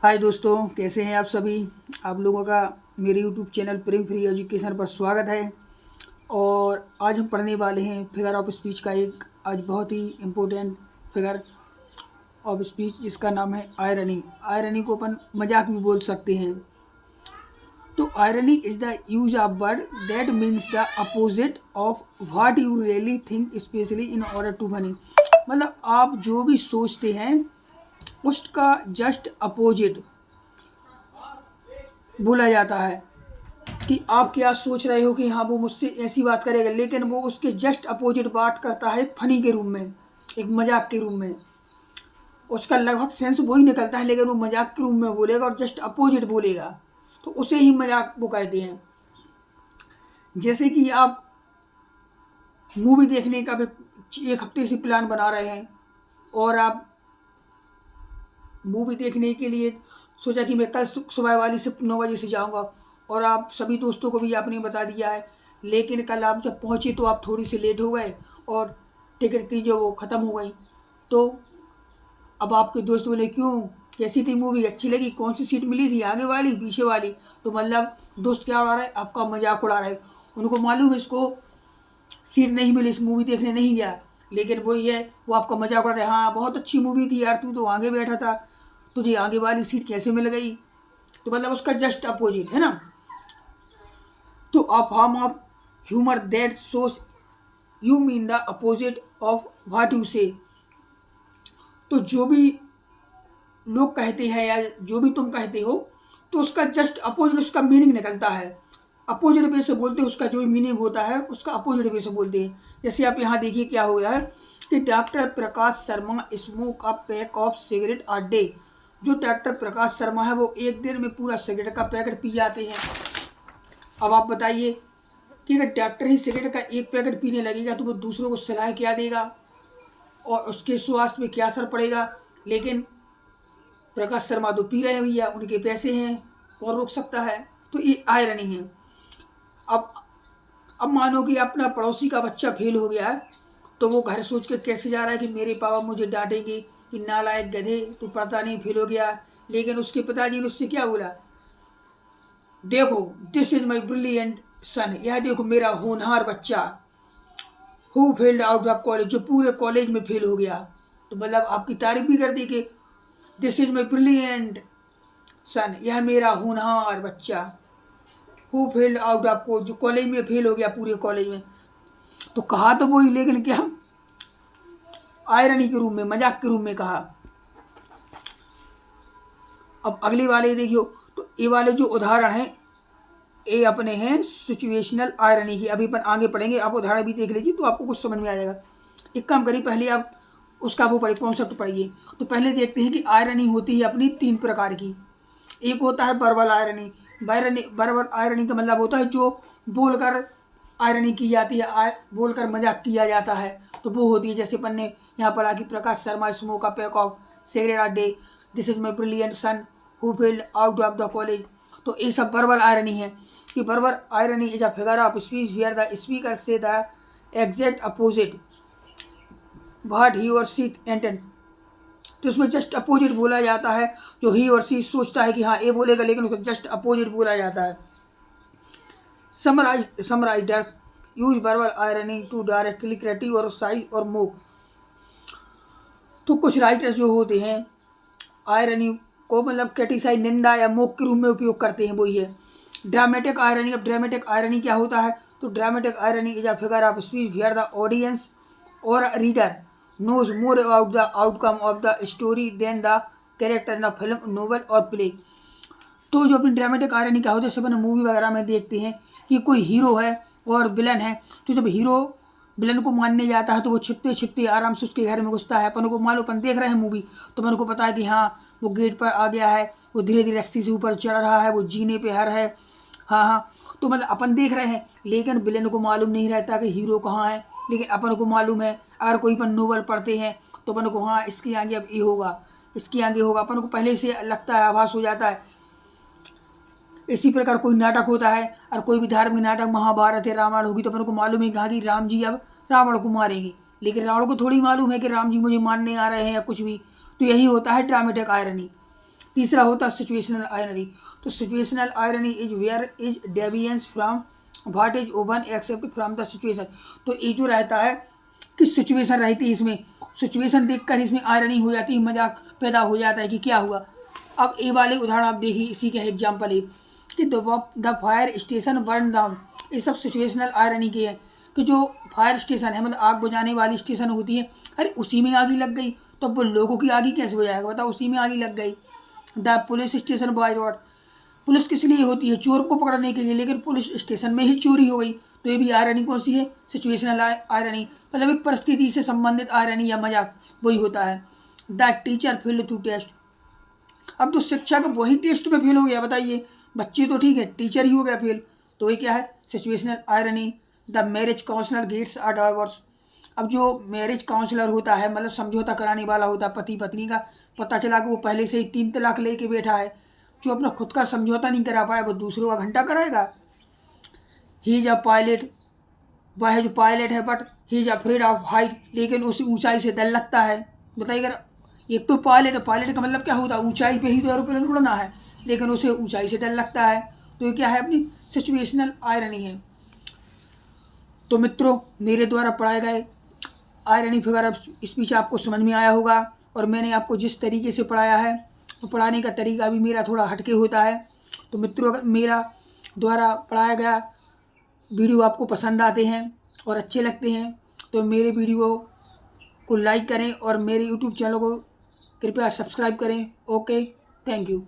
हाय दोस्तों, कैसे हैं आप सभी। आप लोगों का मेरे यूट्यूब चैनल प्रेम फ्री एजुकेशन पर स्वागत है। और आज हम पढ़ने वाले हैं फिगर ऑफ स्पीच का एक आज बहुत ही इम्पोर्टेंट फिगर ऑफ स्पीच जिसका नाम है आयरनी। आयरनी को अपन मजाक भी बोल सकते हैं। तो irony is the use of word that means the opposite of what you really think specially in order to funny. मतलब आप जो भी सोचते हैं उसका जस्ट अपोजिट बोला जाता है कि आप क्या सोच रहे हो कि हाँ वो मुझसे ऐसी बात करेगा, लेकिन वो उसके जस्ट अपोजिट बात करता है फनी के रूप में, एक मजाक के रूप में। उसका लगभग सेंस वही निकलता है लेकिन वो मजाक के रूप में बोलेगा और जस्ट अपोजिट बोलेगा, तो उसे ही मजाक वो कहते हैं। जैसे कि आप मूवी देखने का भी एक हफ्ते से प्लान बना रहे हैं और आप मूवी देखने के लिए सोचा कि मैं कल सुबह वाली से 9 बजे से जाऊंगा, और आप सभी दोस्तों को भी आपने बता दिया है, लेकिन कल आप जब पहुंचे तो आप थोड़ी सी लेट हो गए और टिकट थी जो वो ख़त्म हो गई। तो अब आपके दोस्त बोले क्यों, कैसी थी मूवी, अच्छी लगी, कौन सी सीट मिली थी, आगे वाली पीछे वाली। तो मतलब दोस्त क्या उड़ा रहे, आपका मजाक उड़ा रहे। उनको मालूम है इसको सीट नहीं मिली, इस मूवी देखने नहीं गया, लेकिन वही है वो आपका मजाक उड़ा रहे। हाँ बहुत अच्छी मूवी थी यार, तू तो आगे बैठा था, तुझे आगे वाली सीट कैसे मिल गई। तो मतलब उसका जस्ट अपोजिट है ना। तो a form of humour that shows you mean the opposite of what you से। तो जो भी लोग कहते हैं या जो भी तुम कहते हो, तो उसका जस्ट अपोजिट उसका मीनिंग निकलता है। अपोजिट वे से बोलते हैं, उसका जो मीनिंग होता है उसका अपोजिट वे से बोलते हैं। जैसे आप यहाँ देखिए क्या हो गया है कि doctor Prakash Sharma smoke a pack of cigarette a day. जो डॉक्टर प्रकाश शर्मा है वो एक दिन में पूरा सिगरेट का पैकेट पी जाते हैं। अब आप बताइए कि अगर डॉक्टर ही सिगरेट का एक पैकेट पीने लगेगा तो वो दूसरों को सलाह क्या देगा और उसके स्वास्थ्य में क्या असर पड़ेगा। लेकिन प्रकाश शर्मा तो पी रहे हैं भैया, उनके पैसे हैं, कौन रोक सकता है। तो ये आयरनी है। अब अब मानो कि अपना पड़ोसी का बच्चा फेल हो गया है, तो वो घर सोच के कैसे जा रहा है कि मेरे पापा मुझे डांटेंगे कि नालायक गधे तू पता नहीं फेल हो गया। लेकिन उसके पिताजी ने उससे क्या बोला, देखो दिस इज माई ब्रिलियंट सन, यह देखो मेरा होनहार बच्चा, who failed out of college, जो पूरे कॉलेज में फेल हो गया। तो मतलब आपकी तारीफ भी कर दी कि दिस इज माई ब्रिलियंट सन, यह मेरा होनहार बच्चा, who failed out of college, जो कॉलेज में फेल हो गया पूरे कॉलेज में। तो कहा तो वही, लेकिन क्या आयरनी के रूप में, मजाक के रूप में कहा। अब अगले वाले देखियो, तो ये वाले जो उदाहरण हैं ये अपने हैं सिचुएशनल आयरनी की। अभी अपन आगे पढ़ेंगे, आप उदाहरण भी देख लीजिए तो आपको कुछ समझ में आ जाएगा। एक काम करिए, पहले आप उसका वो पढ़िए, कॉन्सेप्ट पढ़िए। तो पहले देखते हैं कि आयरनी होती है अपनी 3 प्रकार की। एक होता है वर्बल आयरनी। वर्बल आयरनी का मतलब होता है जो बोलकर आयरनी की जाती है, बोलकर मजाक किया जाता है। तो वो होती है जैसे अपन ने यहाँ पढ़ा कि Prakash Sharma smoke a pack of cigarette a day, this is my brilliant son who failed out of the college. तो ये सब वर्बल आयरनी है कि verbal irony is a figure of speech where the speaker say the exact opposite what he or she intend. तो उसमें just opposite बोला जाता है, जो ही और सी सोचता है कि हाँ ये बोलेगा, लेकिन उसको जस्ट अपोजिट बोला जाता है। Some writers use verbal irony to directly criticize और mock। तो कुछ राइटर्स जो होते हैं आयरनी को मतलब क्रिटिसाइज, निंदा या मोक के रूप में उपयोग करते हैं। वो ये ड्रामेटिक आयरनी। अब ड्रामेटिक आयरनी क्या होता है, तो dramatic irony is a figure of speech where the audience और reader knows more about the outcome of the story than the character in a film, novel और play। तो जो अपनी ड्रामेटिक आयरनी क्या होता है, जैसे अपन मूवी वगैरह में देखते हैं कि कोई हीरो है और विलन है, तो जब हीरो विलन को मारने जाता है तो वो छिपते छिपते आराम से उसके घर में घुसता है। अपन को मालूम, अपन देख रहे हैं मूवी तो अपन को पता है कि हाँ वो गेट पर आ गया है, वो धीरे धीरे रस्सी से ऊपर चढ़ रहा है, वो जीने पे हर है। हाँ हाँ, तो मतलब अपन देख रहे हैं, लेकिन विलन को मालूम नहीं रहता कि हीरो कहाँ है। लेकिन अपन को मालूम है, अगर कोई अपन नोवेल पढ़ते हैं तो अपन को हाँ इसके आगे अब ये होगा, इसके आगे होगा, अपन को पहले से लगता है, आभास हो जाता है। इसी प्रकार कोई नाटक होता है और कोई भी धार्मिक नाटक, महाभारत है, रामायण होगी, तो अपन को मालूम है कहाँ कि राम जी अब रावण को मारेंगे, लेकिन रावण को थोड़ी मालूम है कि राम जी मुझे मारने आ रहे हैं या कुछ भी। तो यही होता है ड्रामेटिक आयरनी। तीसरा होता है सिचुएशनल आयरनी। तो situational irony is where is deviance from what is own except from the situation. तो ये जो रहता है कि सिचुएशन रहती है, इसमें सिचुएशन देखकर इसमें आयरनी हो जाती है, मजाक पैदा हो जाता है कि क्या हुआ। अब ये वाले उदाहरण आप देखिए, इसी के एग्जाम्पल है कि the fire station burn down. ये सब सिचुएशनल आयरनी के हैं कि जो फायर स्टेशन है, मतलब आग बुझाने वाली स्टेशन होती है, अरे उसी में आग लग गई, तो अब वो लोगों की आग कैसे बुझाएगा, बताओ, उसी में आग लग गई। The police station boy road. Police किस लिए होती है, चोर को पकड़ने के लिए, लेकिन पुलिस स्टेशन में ही चोरी हो गई, तो ये भी आयरनी कौन सी है, सिचुएशनल आयरनी, मतलब एक परिस्थिति से संबंधित आयरनी या मजाक वही होता है। The teacher failed to test. अब तो शिक्षक वही टेस्ट में फेल हो गया, बताइए, बच्चे तो ठीक है, टीचर ही हो गया फेल, तो ये क्या है, situational irony. The marriage counsellor gets a divorce. अब जो मैरिज काउंसलर होता है, मतलब समझौता कराने वाला होता है पति पत्नी का, पता चला कि वो पहले से ही 3 तलाक लेके बैठा है, जो अपना खुद का समझौता नहीं करा पाया वो दूसरों का घंटा कराएगा। ही इज अ पायलट, वह है जो पायलट है, but he is afraid of height, लेकिन उसे ऊंचाई से डर लगता है। बताइए, अगर एक तो पायलट है, पायलट का मतलब क्या होता है, ऊंचाई पे ही तो एरोप्लेन उड़ना है, लेकिन उसे ऊंचाई से डर लगता है, तो ये क्या है, अपनी सिचुएशनल आयरनी है। तो मित्रों, मेरे द्वारा पढ़ाए गए आयरनी फिगर ऑफ स्पीच आपको समझ में आया होगा, और मैंने आपको जिस तरीके से पढ़ाया है, तो पढ़ाने का तरीका भी मेरा थोड़ा हटके होता है। तो मित्रों, अगर मेरा द्वारा पढ़ाया गया वीडियो आपको पसंद आते हैं और अच्छे लगते हैं, तो मेरे वीडियो को लाइक करें और मेरे यूट्यूब चैनल को कृपया सब्सक्राइब करें। Okay, thank you.